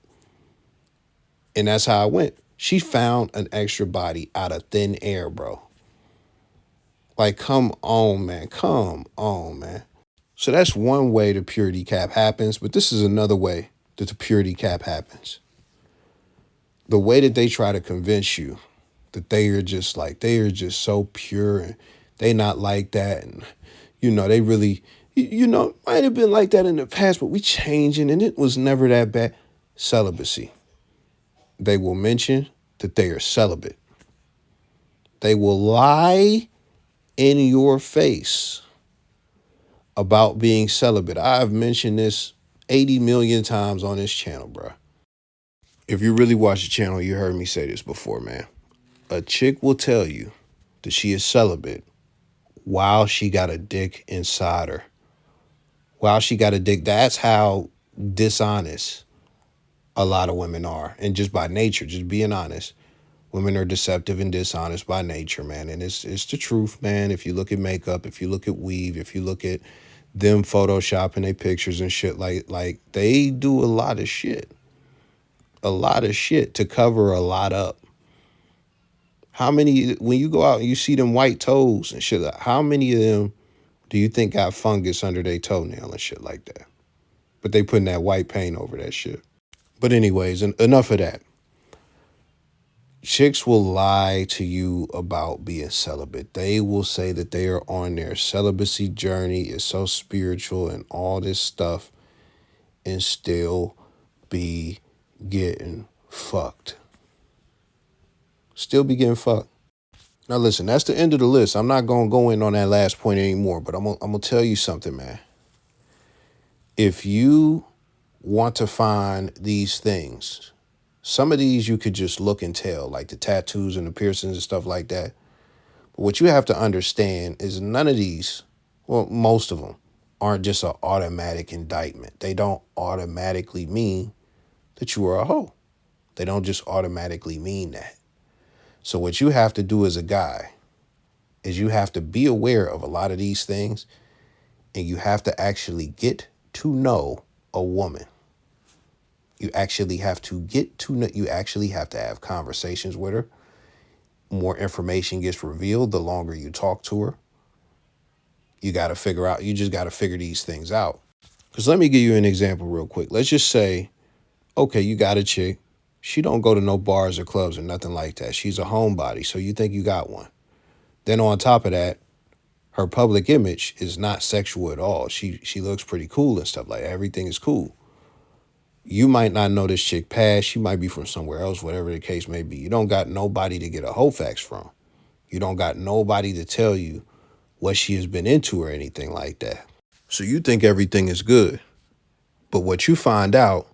She found an extra body out of thin air, bro. Like, come on, man. Come on, man. So that's one way the purity cap happens, but this is another way that the purity cap happens. The way that they try to convince you that they are just so pure and they not like that. And, they really, might have been like that in the past, but we changing and it was never that bad. Celibacy. They will mention that they are celibate. They will lie in your face about being celibate. I've mentioned this 80 million times on this channel, bro. If you really watch the channel, you heard me say this before, man. A chick will tell you that she is celibate while she got a dick inside her. While she got a dick, that's how dishonest a lot of women are. And just by nature, just being honest, women are deceptive and dishonest by nature, man. And it's the truth, man. If you look at makeup, if you look at weave, if you look at them photoshopping their pictures and shit, like they do a lot of shit. A lot of shit to cover a lot up. How many, when you go out and you see them white toes and shit, how many of them do you think got fungus under their toenail and shit like that? But they putting that white paint over that shit. But anyways, enough of that. Chicks will lie to you about being celibate. They will say that they are on their celibacy journey. It's so spiritual and all this stuff and still be getting fucked. Still be getting fucked. Now listen, that's the end of the list. I'm not going to go in on that last point anymore, but I'm going to tell you something, man. If you want to find these things, some of these you could just look and tell, like the tattoos and the piercings and stuff like that. But what you have to understand is none of these, well, most of them, aren't just an automatic indictment. They don't automatically mean that you are a hoe. They don't just automatically mean that. So what you have to do as a guy is you have to be aware of a lot of these things, and you have to actually get to know a woman. You actually have to you actually have to have conversations with her. More information gets revealed the longer you talk to her. You just got to figure these things out. Because let me give you an example real quick. Let's just say, okay, you got a chick. She don't go to no bars or clubs or nothing like that. She's a homebody, so you think you got one. Then on top of that, her public image is not sexual at all. She looks pretty cool and stuff like that. Everything is cool. You might not know this chick past. She might be from somewhere else, whatever the case may be. You don't got nobody to get a hoe fax from. You don't got nobody to tell you what she has been into or anything like that. So you think everything is good. But what you find out,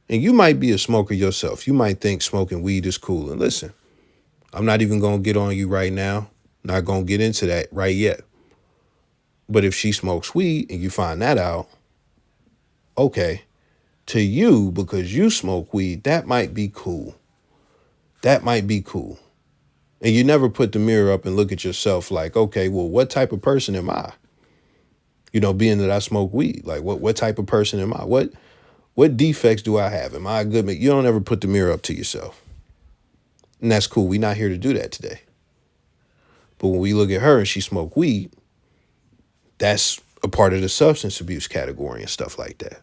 and you might be a smoker yourself. You might think smoking weed is cool. And listen, I'm not even going to get on you right now. Not going to get into that right yet. But if she smokes weed and you find that out, okay, to you, because you smoke weed, that might be cool. That might be cool. And you never put the mirror up and look at yourself like, okay, well, what type of person am I? Being that I smoke weed, like what type of person am I? What defects do I have? Am I a good man? You don't ever put the mirror up to yourself. And that's cool. We're not here to do that today. But when we look at her and she smoked weed, that's a part of the substance abuse category and stuff like that.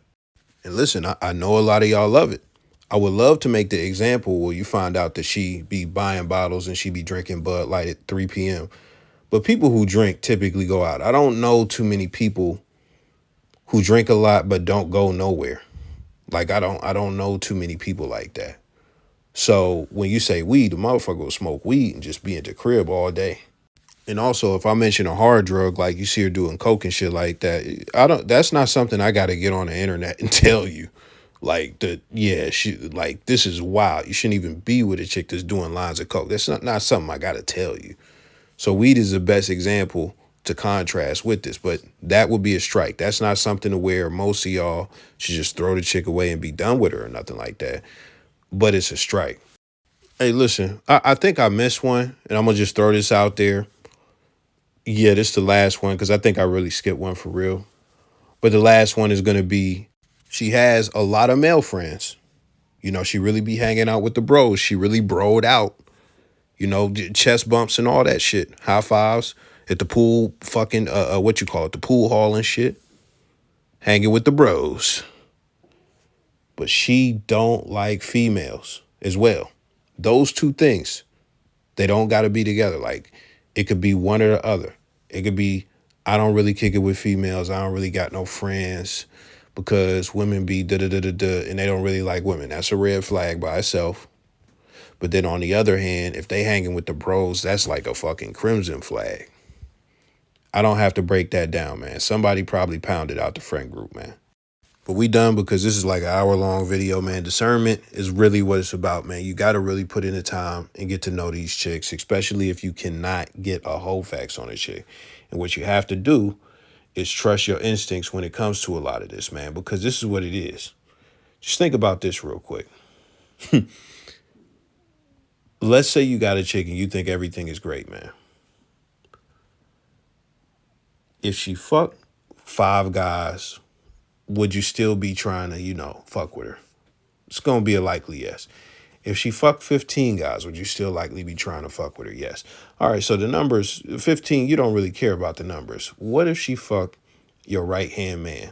And listen, I know a lot of y'all love it. I would love to make the example where you find out that she be buying bottles and she be drinking Bud Light at 3 p.m. But people who drink typically go out. I don't know too many people who drink a lot but don't go nowhere. Like I don't know too many people like that. So when you say weed, the motherfucker will smoke weed and just be at the crib all day. And also, if I mention a hard drug, like you see her doing coke and shit like that, that's not something I got to get on the internet and tell you. Like this is wild. You shouldn't even be with a chick that's doing lines of coke. That's not something I got to tell you. So weed is the best example to contrast with this, but that would be a strike. That's not something to where most of y'all should just throw the chick away and be done with her or nothing like that. But it's a strike. Hey, listen, I think I missed one, and I'm going to just throw this out there. Yeah, this is the last one because I think I really skipped one for real. But the last one is going to be, she has a lot of male friends. She really be hanging out with the bros. She really broed out. Chest bumps and all that shit. High fives. At the pool, fucking, what you call it, the pool hall and shit. Hanging with the bros. But she don't like females as well. Those two things, they don't got to be together. Like, it could be one or the other. It could be, I don't really kick it with females. I don't really got no friends because women be da-da-da-da-da, and they don't really like women. That's a red flag by itself. But then on the other hand, if they hanging with the bros, that's like a fucking crimson flag. I don't have to break that down, man. Somebody probably pounded out the friend group, man. But we done because this is like an hour-long video, man. Discernment is really what it's about, man. You got to really put in the time and get to know these chicks, especially if you cannot get a whole facts on a chick. And what you have to do is trust your instincts when it comes to a lot of this, man, because this is what it is. Just think about this real quick. Let's say you got a chick and you think everything is great, man. If she fucked 5 guys, would you still be trying to, fuck with her? It's going to be a likely yes. If she fucked 15 guys, would you still likely be trying to fuck with her? Yes. All right, so the numbers, 15, you don't really care about the numbers. What if she fucked your right-hand man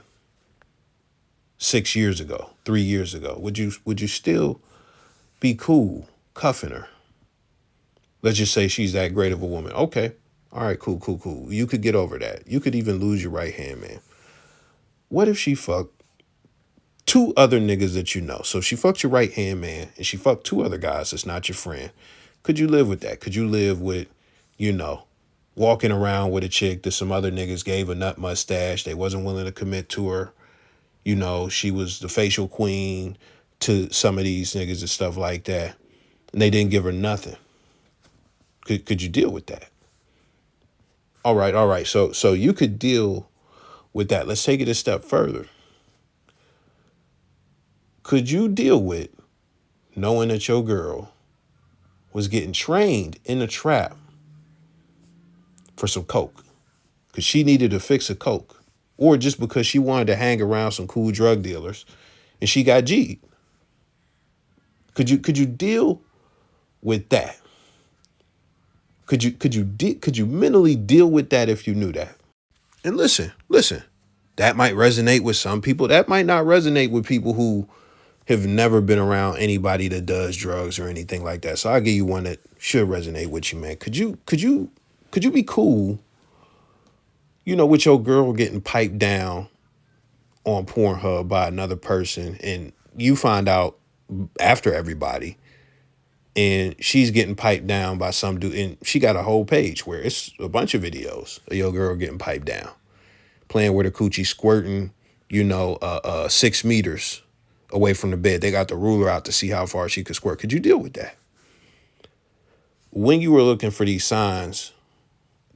6 years ago, 3 years ago? Would you still be cool cuffing her? Let's just say she's that great of a woman. Okay. All right, cool. You could get over that. You could even lose your right-hand man. What if she fucked 2 other niggas that you know? So she fucked your right-hand man and she fucked 2 other guys that's not your friend. Could you live with that? Could you live with, walking around with a chick that some other niggas gave a nut mustache? They wasn't willing to commit to her. She was the facial queen to some of these niggas and stuff like that. And they didn't give her nothing. Could you deal with that? All right. So you could deal with that. Let's take it a step further. Could you deal with knowing that your girl was getting trained in a trap for some coke because she needed to fix a coke, or just because she wanted to hang around some cool drug dealers and she got G'd? Could you deal with that? Could you mentally deal with that if you knew that? And listen, that might resonate with some people. That might not resonate with people who have never been around anybody that does drugs or anything like that. So I'll give you one that should resonate with you, man. Could you be cool, with your girl getting piped down on Pornhub by another person, and you find out after everybody, and she's getting piped down by some dude, and she got a whole page where it's a bunch of videos of your girl getting piped down, playing with her coochie, squirting, 6 meters away from the bed. They got the ruler out to see how far she could squirt. Could you deal with that? When you were looking for these signs,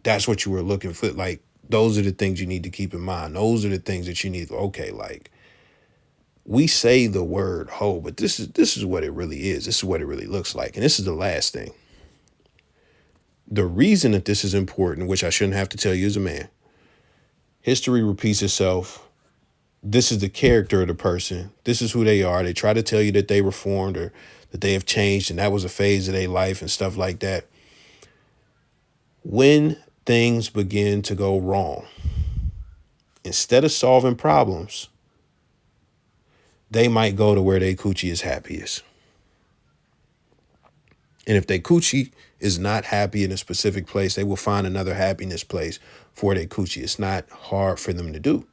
that's what you were looking for. Like, those are the things you need to keep in mind. Those are the things that you need. Okay, like, we say the word hoe, but this is what it really is. This is what it really looks like. And this is the last thing. The reason that this is important, which I shouldn't have to tell you as a man, history repeats itself. This is the character of the person. This is who they are. They try to tell you that they reformed or that they have changed and that was a phase of their life and stuff like that. When things begin to go wrong, instead of solving problems, they might go to where their coochie is happiest. And if their coochie is not happy in a specific place, they will find another happiness place for their coochie. It's not hard for them to do.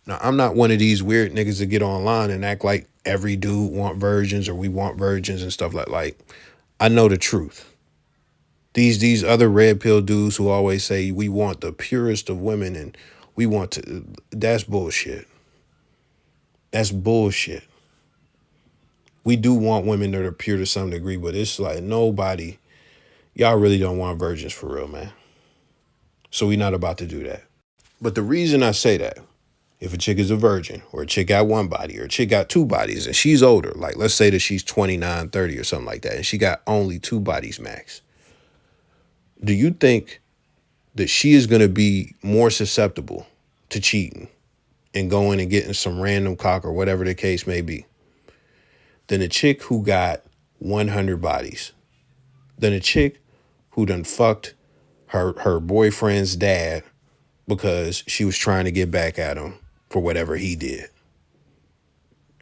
Now, I'm not one of these weird niggas that get online and act like every dude want virgins or we want virgins and stuff like, I know the truth. These other red pill dudes who always say we want the purest of women and we want to, that's bullshit. That's bullshit. We do want women that are pure to some degree, but it's like nobody, y'all really don't want virgins for real, man. So we're not about to do that. But the reason I say that, if a chick is a virgin or a chick got 1 body or a chick got 2 bodies and she's older, like let's say that she's 29, 30 or something like that, and she got only 2 bodies max. Do you think that she is going to be more susceptible to cheating and going and getting some random cock or whatever the case may be than a chick who got 100 bodies, than a chick who done fucked her boyfriend's dad because she was trying to get back at him for whatever he did.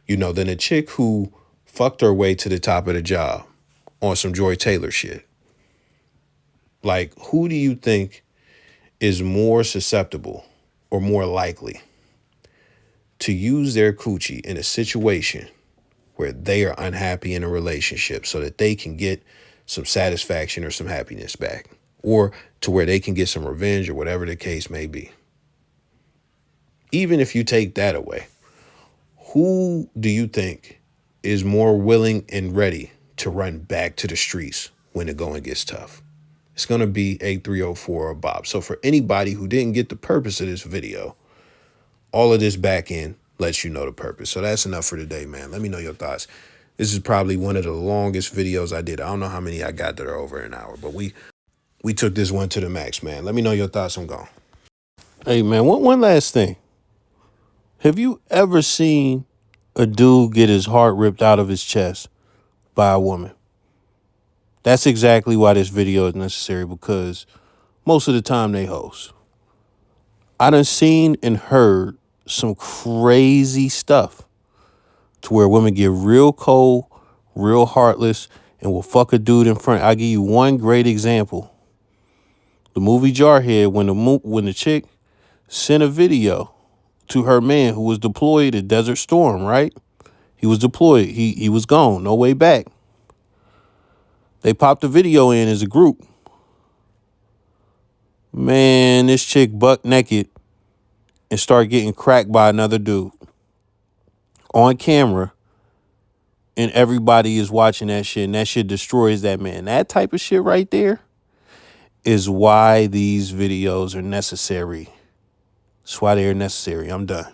You know, then a chick who fucked her way to the top of the job on some Joy Taylor shit. Like, who do you think is more susceptible or more likely to use their coochie in a situation where they are unhappy in a relationship so that they can get some satisfaction or some happiness back, or to where they can get some revenge or whatever the case may be? Even if you take that away, who do you think is more willing and ready to run back to the streets when the going gets tough? It's going to be A304 or Bob. So for anybody who didn't get the purpose of this video, all of this back end lets you know the purpose. So that's enough for today, man. Let me know your thoughts. This is probably one of the longest videos I did. I don't know how many I got that are over an hour, but we took this one to the max, man. Let me know your thoughts. I'm gone. Hey, man, one last thing. Have you ever seen a dude get his heart ripped out of his chest by a woman? That's exactly why this video is necessary, because most of the time they hoes. I done seen and heard some crazy stuff to where women get real cold, real heartless, and will fuck a dude in front. I'll give you one great example. The movie Jarhead, when the chick sent a video to her man who was deployed at Desert Storm, right? He was deployed. He was gone. No way back. They popped the video in as a group. Man, this chick buck naked and start getting cracked by another dude on camera, and everybody is watching that shit, and that shit destroys that man. That type of shit right there is why these videos are necessary. That's why they are necessary. I'm done.